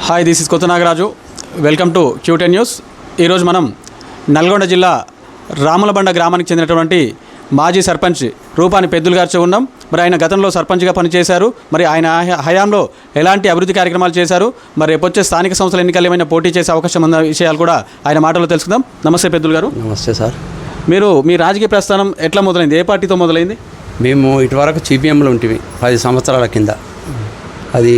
Hi, this is కొత్త Nagaraju. Welcome to Q10 news. ఈరోజు మనం నల్గొండ జిల్లా రాములబండ గ్రామానికి చెందినటువంటి మాజీ సర్పంచ్ రూపాని పెద్దులు గారితో ఉన్నాం. మరి ఆయన గతంలో సర్పంచ్గా పనిచేశారు. మరి ఆయన హయాంలో ఎలాంటి అభివృద్ధి కార్యక్రమాలు చేశారు, మరి రేపొచ్చే స్థానిక సంస్థల ఎన్నికలు ఏమైనా పోటీ చేసే అవకాశం ఉన్న విషయాలు కూడా ఆయన మాటల్లో తెలుసుకుందాం. నమస్తే పెద్దులు గారు. నమస్తే సార్. మీ రాజకీయ ప్రస్థానం ఎట్లా మొదలైంది? ఏ పార్టీతో మొదలైంది? మేము ఇటువరకు CPMలో ఉంటివి 10 సంవత్సరాల కింద. అది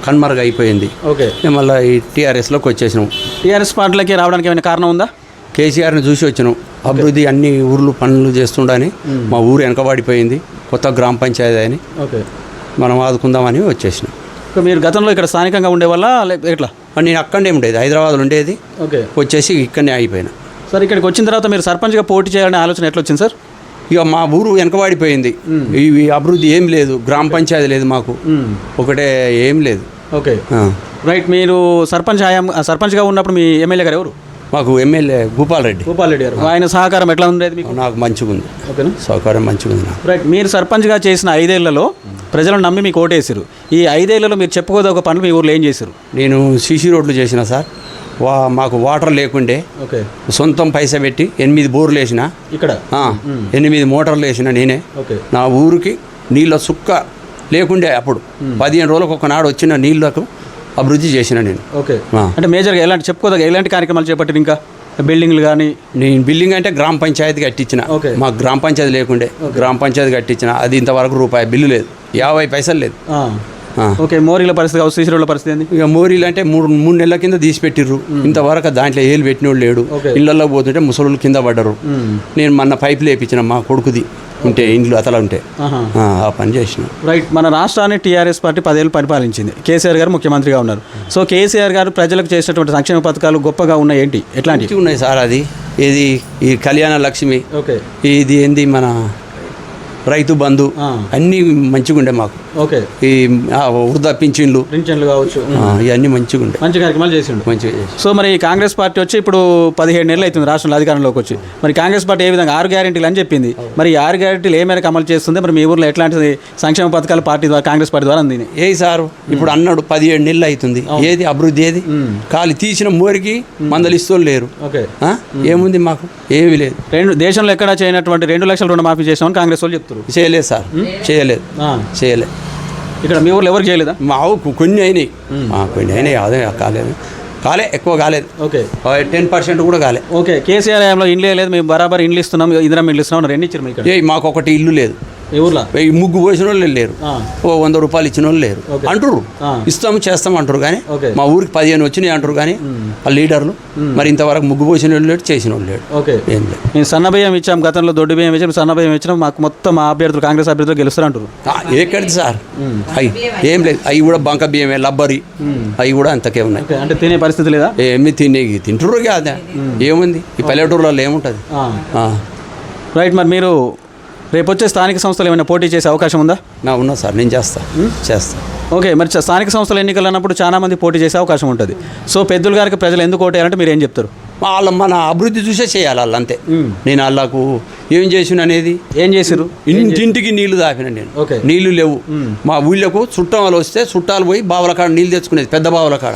కన్మరుగు అయిపోయింది. ఓకే. మేము మళ్ళీ ఈ TRSలోకి వచ్చేసినాం. టీఆర్ఎస్ పార్టీలకి రావడానికి ఏమైనా కారణం ఉందా? కేసీఆర్ని చూసి వచ్చినాం. అభివృద్ధి అన్ని ఊర్లు పనులు చేస్తుండని మా ఊరు వెనకబడిపోయింది, కొత్త గ్రామ పంచాయతీ అని ఓకే మనం ఆదుకుందామని వచ్చేసినాం. మీరు గతంలో ఇక్కడ స్థానికంగా ఉండేవాళ్ళ ఎట్లా? నేను అక్కడనే ఉండేది, హైదరాబాద్లో ఉండేది. ఓకే. వచ్చేసి ఇక్కడనే అయిపోయినా. సార్, ఇక్కడికి వచ్చిన తర్వాత మీరు సర్పంచ్గా పోటీ చేయాలనే ఆలోచన ఎట్లా వచ్చింది సార్? ఇక మా ఊరు వెనకబడిపోయింది. ఇవి అభివృద్ధి ఏం లేదు, గ్రామ పంచాయతీ లేదు, మాకు ఒకటే ఏం లేదు. Okay, right. మీరు సర్పంచ్గా ఉన్నప్పుడు మీ ఎమ్మెల్యే గారు ఎవరు? మాకు ఎమ్మెల్యే భూపాల్ రెడ్డి గారు. ఆయన సహకారం ఎట్లా ఉండేది మీకు? నాకు మంచిగా ఉంది. ఓకేనా, సహకారం మంచిగా ఉంది. రైట్. మీరు సర్పంచ్గా చేసిన 5 ఏళ్లలో ప్రజలను నమ్మి మీకు ఓటేసారు. ఈ 5 ఏళ్లలో మీరు చెప్పుకోదొక పనులు మీ ఊర్లో ఏం చేశారు? నేను CC రోడ్లు చేసిన సార్. మాకు వాటర్ లేకుండే ఓకే సొంతం పైసా పెట్టి 8 బోర్లు వేసిన, ఇక్కడ 8 మోటార్లు వేసిన నేనే. ఓకే. నా ఊరికి నీళ్ళ సుక్క లేకుండే అప్పుడు 15 రోజులకు ఒకనాడు వచ్చిన నీళ్లకు అభివృద్ధి చేసిన నేను. ఓకే. అంటే మేజర్గా ఎలాంటి కార్యక్రమాలు చేపట్టారు? ఇంకా బిల్డింగ్లు కానీ? నేను బిల్డింగ్ అంటే గ్రామ పంచాయతీ కట్టించిన. ఓకే. మాకు గ్రామ పంచాయతీ లేకుండే గ్రామ పంచాయతీ కట్టించిన. అది ఇంతవరకు రూపాయి బిల్లు లేదు, 50 పైసలు లేదు. ఓకే. మోరీల పరిస్థితి, CC రోడ్ల పరిస్థితి ఏంది? ఇక మోరీలు అంటే 3 నెలల కింద తీసి పెట్టిర్రు. ఇంతవరకు దాంట్లో ఏళ్ళు పెట్టినోడు లేడు. ఇళ్లలో పోతుంటే ముసలు కింద పడ్డరు. నేను మొన్న పైపులు వేయించిన మా కొడుకుది ఉంటే, ఇంట్లో అతలా ఉంటే ఆ పని చేసిన. రైట్. మన రాష్ట్రాన్ని TRS పార్టీ 10 ఏళ్ళు పరిపాలించింది. కేసీఆర్ గారు ముఖ్యమంత్రిగా ఉన్నారు. సో కేసీఆర్ గారు ప్రజలకు చేసినటువంటి సంక్షేమ పథకాలు గొప్పగా ఉన్నాయి. ఏంటి, ఎట్లాంటివి ఉన్నాయి సార్? అది ఏది, ఈ కళ్యాణ లక్ష్మి, ఓకే, ఇది ఏంది మన రైతు బంధు, అన్నీ మంచిగా ఉండే మాకు. ఓకే. ఈ వృద్ధా పింఛన్లు కావచ్చు, ఇవన్నీ మంచిగా ఉండే, మంచి కార్యక్రమాలు చేసిండు. మంచిగా. సో మరి కాంగ్రెస్ పార్టీ వచ్చి ఇప్పుడు 17 నెలలు అవుతుంది రాష్ట్రంలో అధికారంలోకి వచ్చి. మరి కాంగ్రెస్ పార్టీ ఏ విధంగా 6 గ్యారెంటీలు అని చెప్పింది. మరి 6 గ్యారెంటీలు ఏ మేరకు అమలు చేస్తుంది? మరి మీ ఊర్లో ఎట్లాంటి సంక్షేమ పథకాలు పార్టీ ద్వారా, కాంగ్రెస్ పార్టీ ద్వారా అందింది? ఏ సారు ఇప్పుడు అన్నాడు 17 నెలలు అవుతుంది. ఏది అభివృద్ధి? ఏది ఖాళీ తీసిన మోరికి మందలిస్తూ లేరు. ఓకే. ఏముంది మాకు? ఏమీ లేదు. దేశంలో ఎక్కడా చేయనటువంటి 2 లక్షల రుణమాఫీ చేసామని కాంగ్రెస్ వాళ్ళు చెప్తారు. చేయలేదు సార్, చేయలేదు. ఇక్కడ మీ ఊర్లో ఎవరు చేయలేదా? మా కొన్ని అయినాయి, కొన్ని అయినాయి. అదే కాలే, ఎక్కువ కాలేదు. ఓకే. 10% కూడా కాలే. ఓకే. కేసీఆర్ హయాంలో ఇండ్లే లేదు, మేము బరాబర్ ఇండ్లు ఇస్తున్నాం, ఇందిరా ఇండ్లు ఇస్తున్నాం, 2 ఇచ్చారు మీకు. మాకు ఒకటి ఇల్లు లేదు. ఈ ఊర్లో ముగ్గు పోసిన వాళ్ళు లేరు, 100 రూపాయలు ఇచ్చిన వాళ్ళు లేరు. అంటారు ఇస్తాము చేస్తాము అంటారు, కానీ మా ఊరికి 15 వచ్చినాయి అంటారు. కానీ ఆ లీడర్లు మరి ఇంతవరకు ముగ్గు పోసిన వాళ్ళు లేడు, చేసిన వాళ్ళు లేడు. ఓకే. ఏం లేదు. మేము సన్న బియ్యం ఇచ్చాం, గతంలో దొడ్డు బియ్యం ఇచ్చాం, సన్న బియ్యం ఇచ్చినాం, మాకు మొత్తం మా అభ్యర్థులు, కాంగ్రెస్ అభ్యర్థులు గెలుస్తారు అంటారు. ఎక్కడిది సార్? అవి ఏం లేదు. అవి కూడా బంక బియ్యమే, లబ్బరి, అవి కూడా అంతకే ఉన్నాయి. అంటే తినే పరిస్థితి లేదా? ఏమి తింటుర్రు కాదా? ఏముంది ఈ పల్లెటూరులలో ఏముంటుంది? రైట్. మరి మీరు రేపు వచ్చే స్థానిక సంస్థలు ఏమైనా పోటీ చేసే అవకాశం ఉందా? ఉన్నా సార్, నేను చేస్తా. ఓకే. మరి స్థానిక సంస్థల ఎన్నికలు అన్నప్పుడు చాలా మంది పోటీ చేసే అవకాశం ఉంటుంది. సో పెద్దులు గారికి ప్రజలు ఎందుకు ఓటేయాలంటే మీరు ఏం చెప్తారు? మన అభివృద్ధి చూసే చేయాలి వాళ్ళు, అంతే. నేను వాళ్ళకు ఏం చేసిన అనేది, ఏం చేసారు? ఇంటింటికి నీళ్లు దాపిన నేను. నీళ్లు లేవు మా ఊళ్ళకు. చుట్టం వాళ్ళు వస్తే చుట్టాలు పోయి బావుల కాడ నీళ్ళు తెచ్చుకునేది, పెద్ద బావుల కాడ.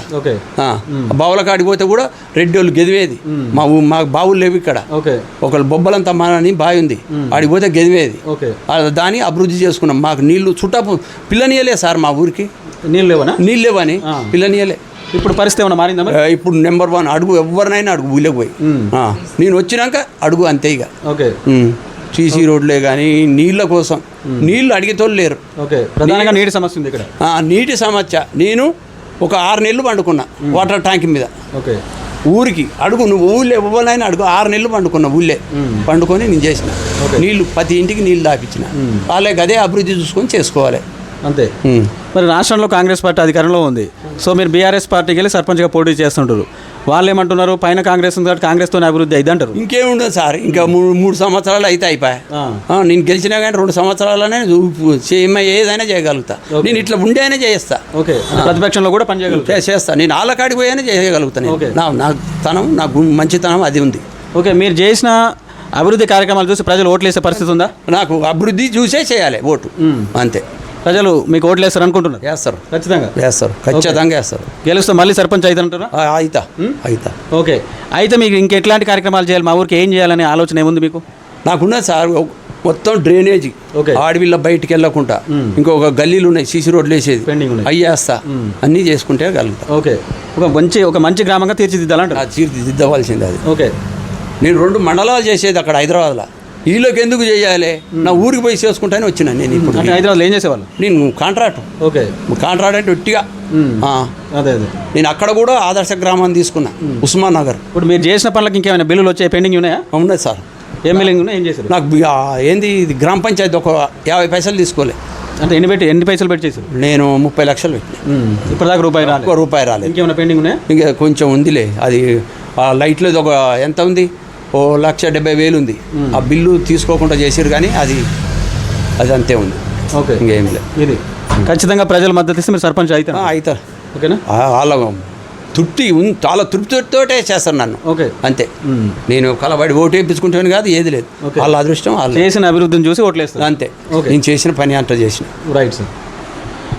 బావుల కాడికి పోతే కూడా రెడ్డి వాళ్ళు గెదివేది. మాకు బావులు లేవు ఇక్కడ. ఒకళ్ళు బొబ్బలంతా మనని బావి ఉంది, ఆడికి పోతే గెదివేది. దాన్ని అభివృద్ధి చేసుకున్నాం. మాకు నీళ్లు చుట్టపు పిల్లనియలే సార్, మా ఊరికి నీళ్ళు లేవని పిల్లనియలే. ఇప్పుడు పరిస్థితి ఏమైనా మారిందా? ఇప్పుడు నెంబర్ 1 అడుగు, ఎవరినైనా అడుగు ఊళ్ళకి పోయి. నేను వచ్చినాక అడుగు, అంతే. ఇక ఓకే. CC రోడ్లే కానీ నీళ్ళ కోసం నీళ్ళు అడిగేతోళ్ళు లేరు. ఓకే. ప్రధానంగా నీటి సమస్య ఉంది ఇక్కడ. నీటి సమస్య. నేను ఒక 6 నెలలు పండుకున్నా వాటర్ ట్యాంక్ మీద. ఓకే. ఊరికి అడుగు, నువ్వు ఊళ్ళే ఎవరినైనా అడుగు. 6 నెలలు పండుకున్నా ఊళ్ళే, పండుకొని నేను చేసిన. నీళ్ళు ప్రతి ఇంటికి నీళ్ళు దాపించిన. వాళ్ళకి అదే అభివృద్ధి చూసుకొని చేసుకోవాలి, అంతే. మరి రాష్ట్రంలో కాంగ్రెస్ పార్టీ అధికారంలో ఉంది. సో మీరు BRS పార్టీకి వెళ్ళి సర్పంచ్గా పోటీ చేస్తుంటారు. వాళ్ళు ఏమంటున్నారు? పైన కాంగ్రెస్ ఉంది కాబట్టి కాంగ్రెస్తోనే అభివృద్ధి అయింది అంటారు. ఇంకేముండదు సార్, ఇంకా 3 సంవత్సరాలు అయితే అయిపోయాయి. నేను గెలిచినా కానీ 2 సంవత్సరాలనే ఏదైనా చేయగలుగుతా. నేను ఇట్లా ఉండేనే చేస్తా. ఓకే. ప్రతిపక్షంలో కూడా పని చేస్తా. నేను వాళ్ళ కాడికి పోయానే చేయగలుగుతాను. నాకు తనం, నాకు మంచితనం అది ఉంది. ఓకే. మీరు చేసిన అభివృద్ధి కార్యక్రమాలు చూసి ప్రజలు ఓట్లేసే పరిస్థితి ఉందా? నాకు అభివృద్ధి చూసే చేయాలి ఓటు, అంతే. ప్రజలు మీకు ఓట్లు వేస్తారు అనుకుంటున్నారు? వేస్తారు, ఖచ్చితంగా వేస్తారు, ఖచ్చితంగా వేస్తారు. గెలుస్తే మళ్ళీ సర్పంచ్ అవుతారంటారా? అయితా. ఓకే, అయితే మీకు ఇంకెట్లాంటి కార్యక్రమాలు చేయాలి, మా ఊరికి ఏం చేయాలనే ఆలోచన ఏముంది మీకు? నాకున్నది సార్ మొత్తం డ్రైనేజీ, ఆడవిళ్ళ బయటికి వెళ్ళకుండా ఇంకొక గల్లీలు ఉన్నాయి, సీసీ రోడ్లు వేసేది పెండింగ్ ఉన్నాయి, అయ్యేస్తా. అన్నీ చేసుకుంటే కలుగుతా. ఓకే, ఒక మంచి గ్రామంగా తీర్చిదిద్దాలంట. తీర్చిదిద్దవలసింది అది. ఓకే, నేను 2 మండలాలు చేసేది అక్కడ హైదరాబాద్లో. వీళ్ళకి ఎందుకు చేయాలి, నా ఊరికి పోయి చేసుకుంటానే వచ్చినా నేను. ఇప్పుడు హైదరాబాద్లో ఏం చేసేవాళ్ళు? నేను కాంట్రాక్ట్. ఓకే, కాంట్రాక్ట్ అంటే ఒట్టిగా. అదే నేను అక్కడ కూడా ఆదర్శ గ్రామాన్ని తీసుకున్నా, ఉస్మాన్ నగర్. ఇప్పుడు మీరు చేసిన పనులకు ఇంకేమైనా బిల్లులు వచ్చాయి, పెండింగ్ ఉన్నాయా? ఉన్నాయి సార్. ఏం బిల్లింగ్ ఉన్నాయి, ఏం చేశారు? నాకు ఏంది ఇది గ్రామ పంచాయతీ ఒక 50 పైసలు తీసుకోలే. అంటే ఎన్ని పైసలు పెట్టి చేశారు? నేను 30 లక్షలు పెట్టిన. ఇప్పటిదాకా రూపాయి రాలేదు. ఇంకేమైనా పెండింగ్ ఉన్నాయా? ఇంకా కొంచెం ఉందిలే. అది లైట్లో ఒక ఎంత ఉంది, 1,70,000 ఉంది. ఆ బిల్లు తీసుకోకుండా చేసారు, కానీ అది అంతే ఉంది. ఓకే, ఇంకేం లేదు. ఇది ఖచ్చితంగా ప్రజల మద్దతు ఇస్తే మీరు సర్పంచ్ అవుతారు. ఓకేనా? వాళ్ళ చాలా తృప్తితోటే చేస్తారు నన్ను. ఓకే, అంతే. నేను కలబడి ఓటు వేయించుకుంటాను కాదు, ఏది లేదు. వాళ్ళ అదృష్టం, వాళ్ళు చేసిన అభివృద్ధిని చూసి ఓట్లేస్తారు, అంతే. నేను చేసిన పని అంతా చేసిన. Right sir.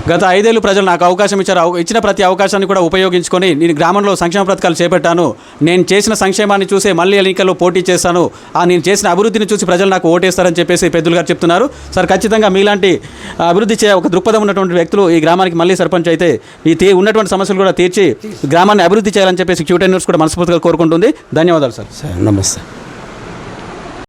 గత 5 ఏళ్ళు ప్రజలు నాకు అవకాశం ఇచ్చారు. ఇచ్చిన ప్రతి అవకాశాన్ని కూడా ఉపయోగించుకొని నేను గ్రామంలో సంక్షేమ పథకాలు చేపట్టాను. నేను చేసిన సంక్షేమాన్ని చూసే మళ్ళీ ఎన్నికల్లో పోటీ చేస్తాను. నేను చేసిన అభివృద్ధిని చూసి ప్రజలు నాకు ఓటేస్తారని చెప్పేసి పెద్దలు గారు చెప్తున్నారు. సార్, ఖచ్చితంగా మీలాంటి అభివృద్ధి ఒక దృక్పథం ఉన్నటువంటి వ్యక్తులు ఈ గ్రామానికి మళ్ళీ సర్పంచ్ అయితే ఉన్నటువంటి సమస్యలు కూడా తీర్చి గ్రామాన్ని అభివృద్ధి చేయాలని చెప్పేసి Q10 న్యూస్ కూడా మనస్ఫూర్తిగా కోరుకుంటుంది. ధన్యవాదాలు సార్. నమస్తే.